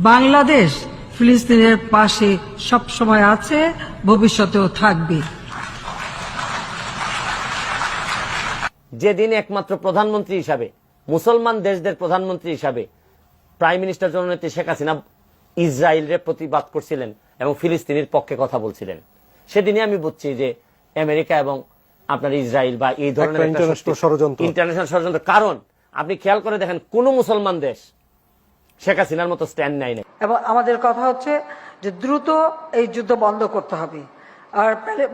বাংলাদেশ ফিলিস্তিনের পাশে সব সময় আছে, ভবিষ্যতেও থাকবে। যেদিন একমাত্র প্রধানমন্ত্রী হিসাবে, মুসলমান দেশদের প্রধানমন্ত্রী হিসাবে প্রাইম মিনিস্টার জননেত্রী শেখ হাসিনা ইসরায়েলের প্রতিবাদ করছিলেন এবং ফিলিস্তিনের পক্ষে কথা বলছিলেন, সেদিনই আমি বুঝছি যে আমেরিকা এবং আপনার ইসরায়েল বা এই ধরনের ইন্টারন্যাশনাল ষড়যন্ত্র। কারণ আপনি খেয়াল করে দেখেন, কোন মুসলমান দেশ শেখ হাসিনার মতো স্ট্যান্ড নেয় না। এবং আমাদের কথা হচ্ছে যে দ্রুত এই যুদ্ধ বন্ধ করতে হবে, আর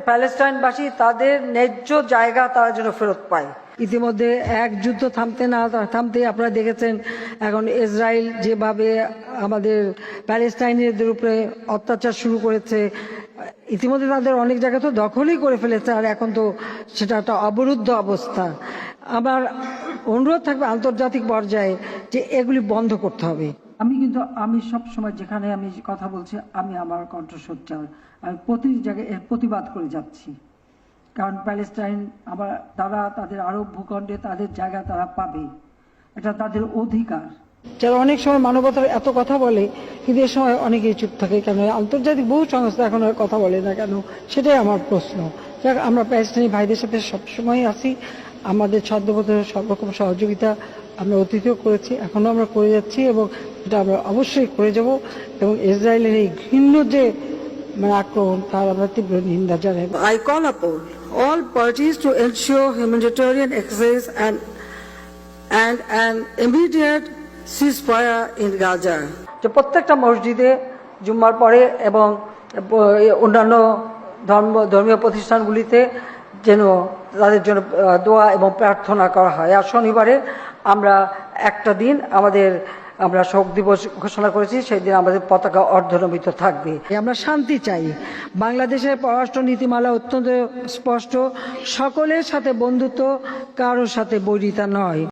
প্যালেস্টাইনবাসী তাদের ন্যায্য জায়গা তারা যেন ফেরত পায়। ইতিমধ্যে এক যুদ্ধ থামতে আপনারা দেখেছেন এখন ইসরায়েল যেভাবে আমাদের প্যালেস্টাইনিদের উপরে অত্যাচার শুরু করেছে। ইতিমধ্যে তাদের অনেক জায়গা তো দখলই করে ফেলেছে, আর এখন তো সেটা একটা অবরুদ্ধ অবস্থা। আমার অনুরোধ থাকবে আন্তর্জাতিক পর্যায়ে যে এগুলি বন্ধ করতে হবে। আমি সব সময় যেখানে আমি কথা বলছি, আমি আমার কণ্ঠস্বর আমি প্রতি জায়গায় এর প্রতিবাদ করে যাচ্ছি। কারণ প্যালেস্টাইন তারা তাদের আরব ভূখণ্ডে তাদের জায়গা তারা পাবে, এটা তাদের অধিকার। যারা অনেক সময় মানবতার এত কথা বলে, কিন্তু এ সময় অনেকেই চুপ থাকে কেন? আন্তর্জাতিক বহু সংস্থা এখন আর কথা বলে না কেন? সেটাই আমার প্রশ্ন। আমরা প্যালেস্টাইনি ভাইদের সাথে সবসময় আছি, আমাদের ছদ্মবেশ সব রকম সহযোগিতা আমরা অতীতেও করেছি, এখনো আমরা করে যাচ্ছি, এবং এটা আমরা অবশ্যই করে যাব। এবং ইসরায়েলের এই ঘৃণ্য যে আক্রমণ, তার আমরা তীব্র নিন্দা জানাই। I call upon all parties to ensure humanitarian access and an immediate ceasefire in Gaza. যে প্রত্যেকটা মসজিদে জুম্মার পরে এবং অন্যান্য ধর্মীয় প্রতিষ্ঠানগুলিতে যেন তাদের জন্য দোয়া এবং প্রার্থনা করা হয়। আর শনিবারে আমরা একটা দিন আমরা শোক দিবস ঘোষণা করেছি, সেই দিন আমাদের পতাকা অর্ধনমিত থাকবে। আমরা শান্তি চাই। বাংলাদেশের পররাষ্ট্র নীতিমালা অত্যন্ত স্পষ্ট, সকলের সাথে বন্ধুত্ব, কারোর সাথে বৈরিতা নয়।